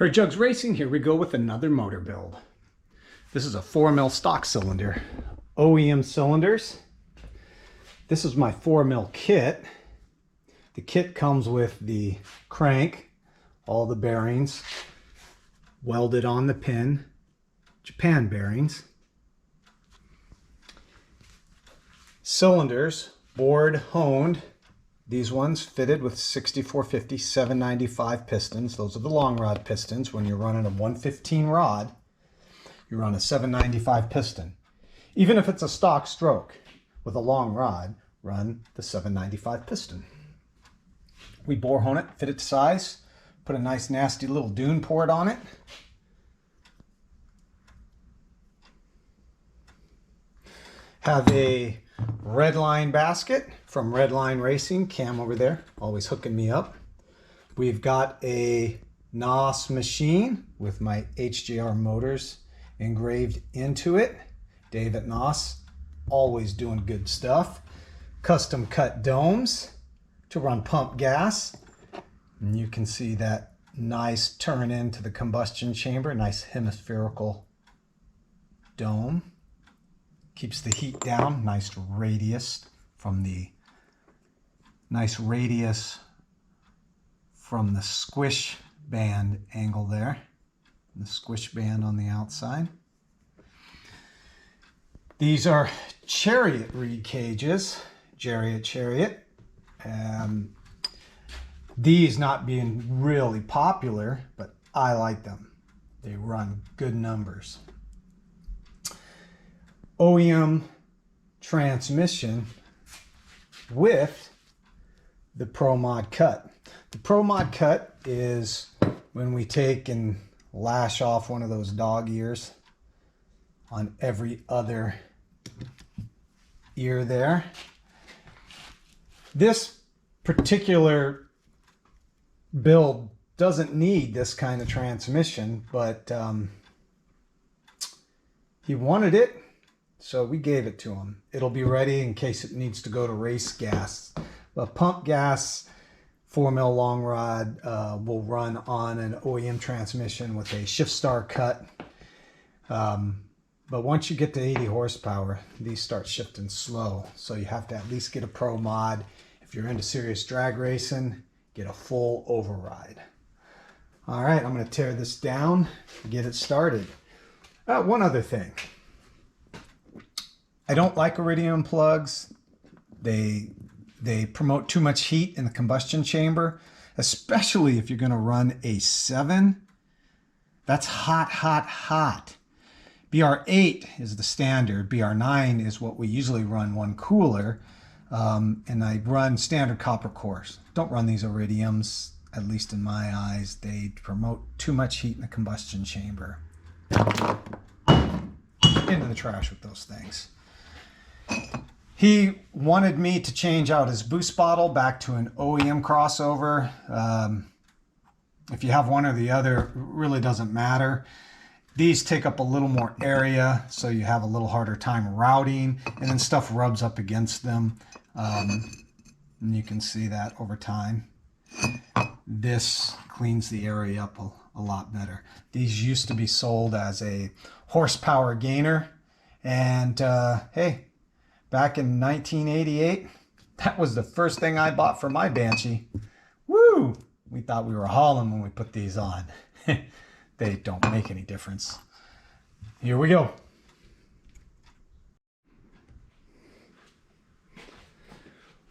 Herd Jugs Racing, here we go with another motor build. This is a 4mm stock cylinder, OEM cylinders. This is my 4mm kit. The kit comes with the crank, all the bearings, welded on the pin, Japan bearings. Cylinders, bored honed. These ones fitted with 6450 795 pistons. Those are the long rod pistons. When you're running a 115 rod, you run a 795 piston. Even if it's a stock stroke with a long rod, run the 795 piston. We bore hone it, fit it to size, put a nice nasty little dune port on it. Have a Redline basket from Redline Racing, Cam over there, always hooking me up. We've got a NOS machine with my HJR motors engraved into it. Dave at NOS, always doing good stuff. Custom cut domes to run pump gas. And you can see that nice turn into the combustion chamber, nice hemispherical dome. Keeps the heat down, nice radius from the squish band angle there. The squish band on the outside. These are Chariot reed cages, Chariot. These not being really popular, but I like them. They run good numbers. OEM transmission with the Pro Mod cut. The Pro Mod cut is when we take and lash off one of those dog ears on every other ear there. This particular build doesn't need this kind of transmission, but he wanted it. So we gave it to him. It'll be ready in case it needs to go to race gas. But pump gas 4mm long rod will run on an OEM transmission with a shift star cut. But once you get to 80 horsepower, these start shifting slow. So you have to at least get a Pro Mod. If you're into serious drag racing, get a full override. All right, I'm going to tear this down and get it started. One other thing. I don't like iridium plugs. They promote too much heat in the combustion chamber, especially if you're going to run a 7. That's hot, hot, hot. BR8 is the standard. BR9 is what we usually run, one cooler. And I run standard copper cores. Don't run these iridiums, at least in my eyes. They promote too much heat in the combustion chamber. Into the trash with those things. He wanted me to change out his boost bottle back to an OEM crossover. If you have one or the other, it really doesn't matter. These take up a little more area, so you have a little harder time routing, and then stuff rubs up against them. And you can see that over time. This cleans the area up a lot better. These used to be sold as a horsepower gainer, and hey, back in 1988, that was the first thing I bought for my Banshee. Woo! We thought we were hauling when we put these on. They don't make any difference. Here we go.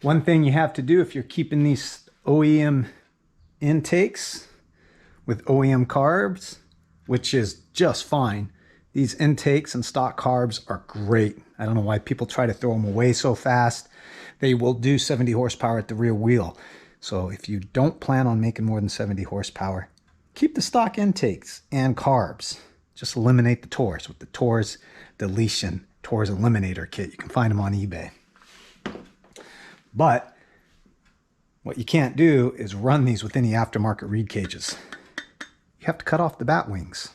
One thing you have to do if you're keeping these OEM intakes with OEM carbs, which is just fine. These intakes and stock carbs are great. I don't know why people try to throw them away so fast. They will do 70 horsepower at the rear wheel. So if you don't plan on making more than 70 horsepower, keep the stock intakes and carbs. Just eliminate the Tors with the Tors Deletion, Tors Eliminator Kit. You can find them on eBay. But what you can't do is run these with any aftermarket reed cages. You have to cut off the bat wings,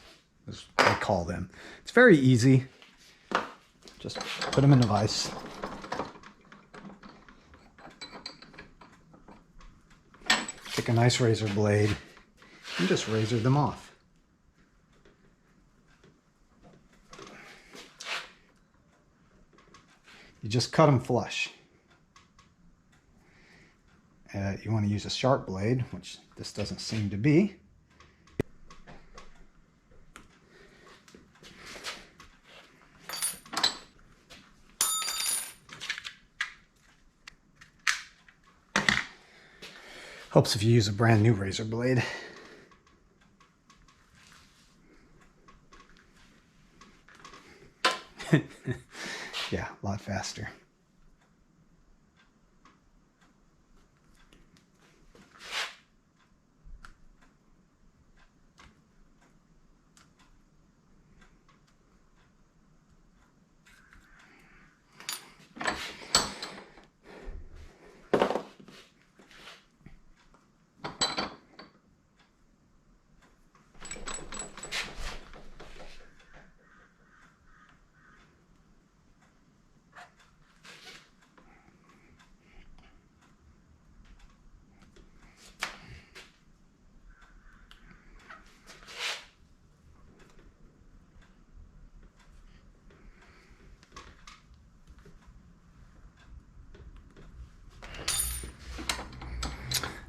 as I call them. It's very easy. Just put them in the vise. Take a nice razor blade and just razor them off. You just cut them flush. You want to use a sharp blade, which this doesn't seem to be. Helps if you use a brand new razor blade. Yeah, a lot faster.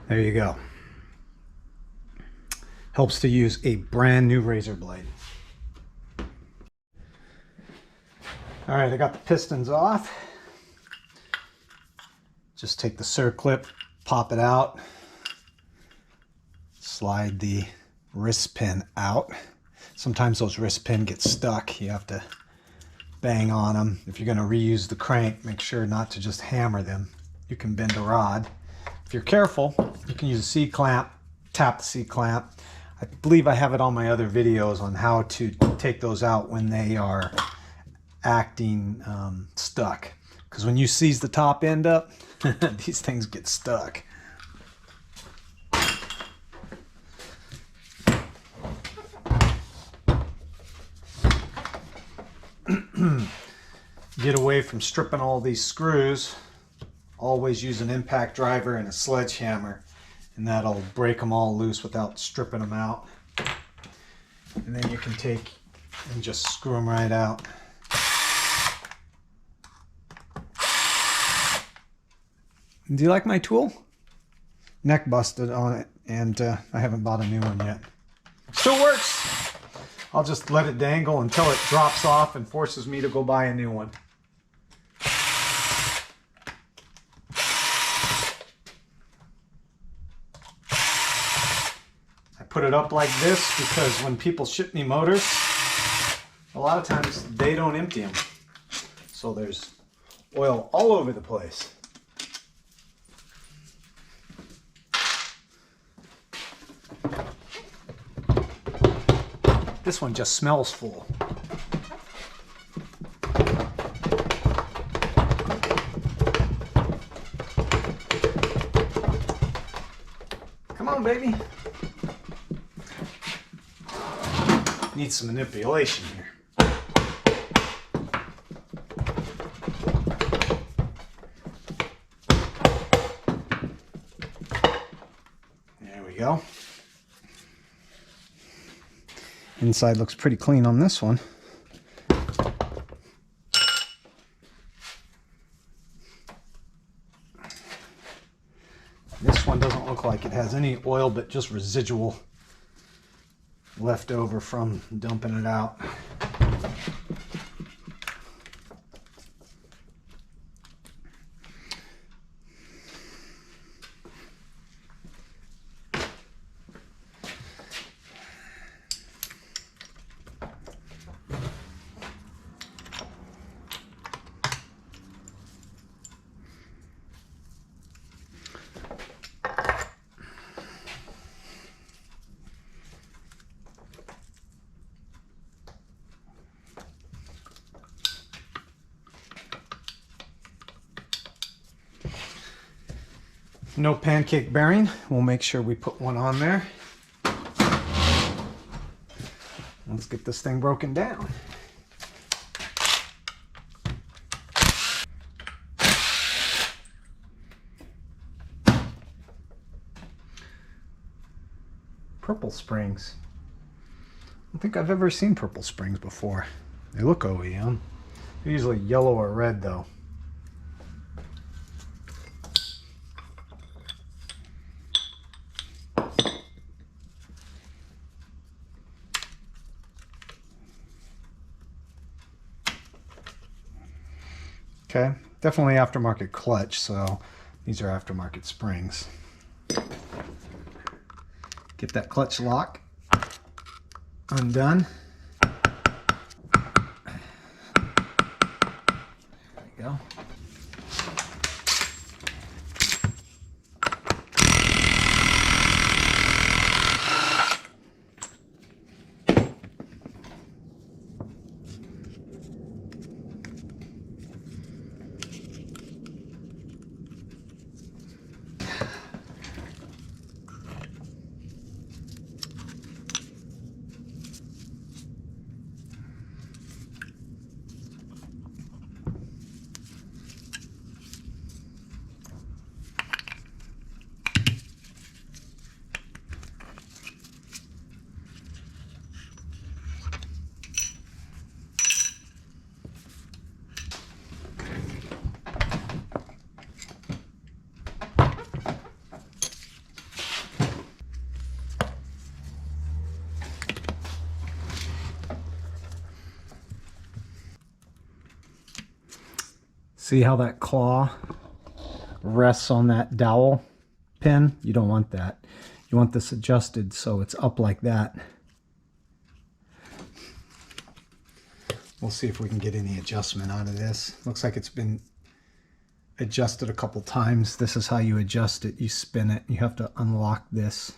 There you go. Helps to use a brand new razor blade. All right, I got the pistons off. Just take the circlip, pop it out, slide the wrist pin out. Sometimes those wrist pins get stuck. You have to bang on them. If you're going to reuse the crank, make sure not to just hammer them. You can bend a rod. If you're careful, you can use a C-clamp, tap the C-clamp. I believe I have it on my other videos on how to take those out when they are acting stuck. Because when you seize the top end up, these things get stuck. Get away from stripping all these screws. Always use an impact driver and a sledgehammer, and that'll break them all loose without stripping them out. And then you can take and just screw them right out. Do you like my tool? Neck busted on it, and I haven't bought a new one yet. Still works. I'll just let it dangle until it drops off and forces me to go buy a new one. Put it up like this because when people ship me motors, a lot of times they don't empty them. So there's oil all over the place. This one just smells full. Come on, baby. Need some manipulation here. There we go. Inside looks pretty clean on this one. This one doesn't look like it has any oil, but just residual left over from dumping it out. No pancake bearing. We'll make sure we put one on there. Let's get this thing broken down. Purple springs. I don't think I've ever seen purple springs before. They look OEM. They're usually yellow or red though. Okay, definitely aftermarket clutch, so these are aftermarket springs. Get that clutch lock undone. There we go. See how that claw rests on that dowel pin? You don't want that. You want this adjusted so it's up like that. We'll see if we can get any adjustment out of this. Looks like it's been adjusted a couple times. This is how you adjust it. You spin it. You have to unlock this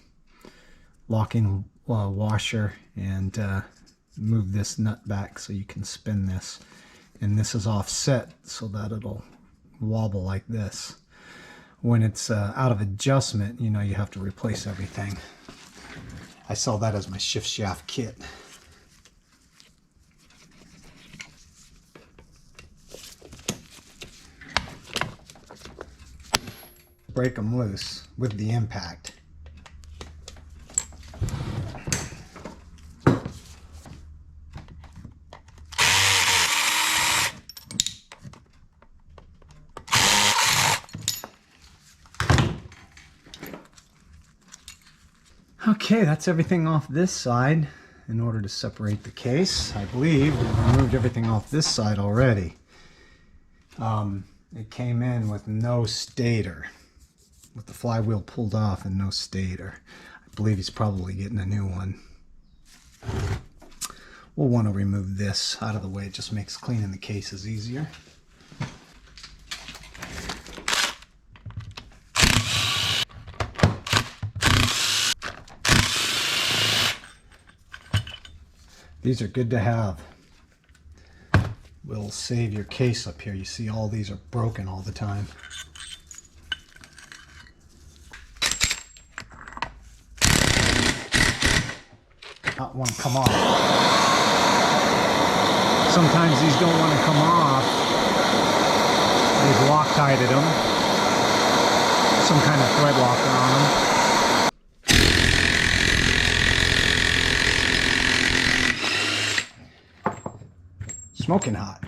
locking washer and move this nut back so you can spin this. And this is offset so that it'll wobble like this. When it's out of adjustment, you know you have to replace everything. I sell that as my shift shaft kit. Break them loose with the impact. Okay, that's everything off this side. In order to separate the case, I believe we've removed everything off this side already. It came in with no stator, with the flywheel pulled off and no stator. I believe he's probably getting a new one. We'll want to remove this out of the way. It just makes cleaning the cases easier. These are good to have. Will save your case up here. You see all these are broken all the time. Not want to come off. Sometimes these don't want to come off. They've Loctited them. Some kind of thread locker on them. Smoking hot.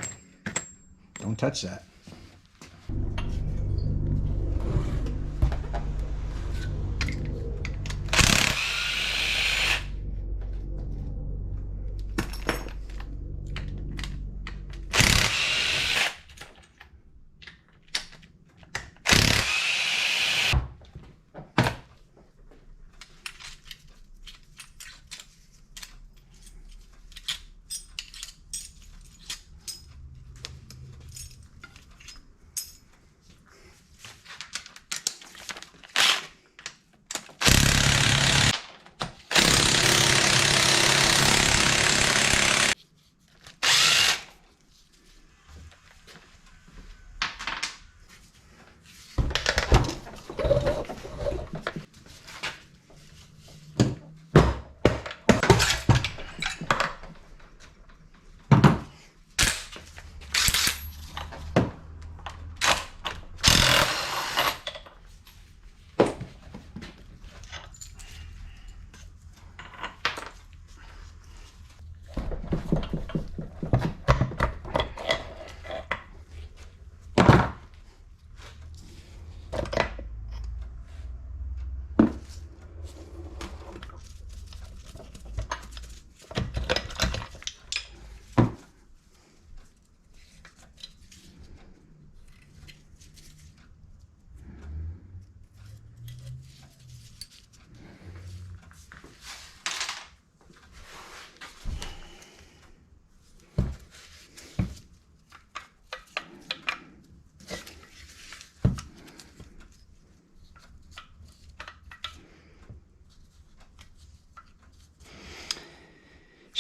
Don't touch that.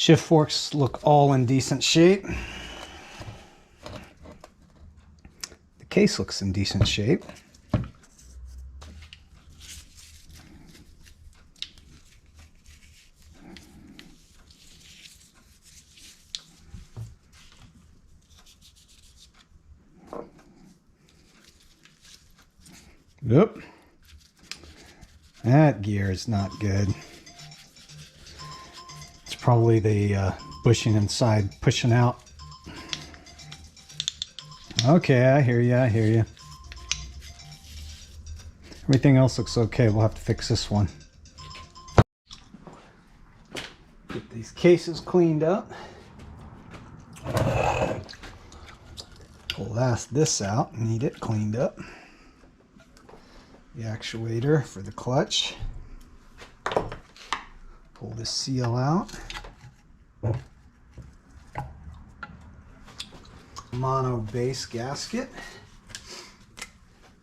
Shift forks look all in decent shape. The case looks in decent shape. Yep. That gear is not good. It's probably the bushing inside pushing out. Okay, I hear you, I hear you. Everything else looks okay. We'll have to fix this one. Get these cases cleaned up. Pull this out, need it cleaned up. The actuator for the clutch. Pull this seal out. Mono base gasket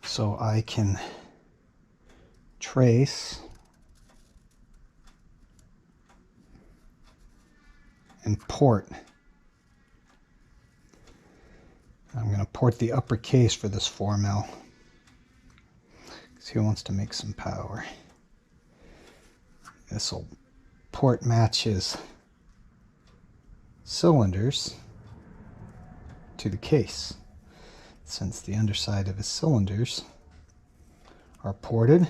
so I can trace and port. I'm going to port the upper case for this 4mm because he wants to make some power. This will port match his cylinders to the case, since the underside of his cylinders are ported.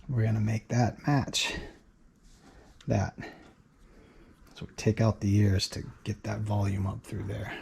We're going to make that match that. So we take out the ears to get that volume up through there.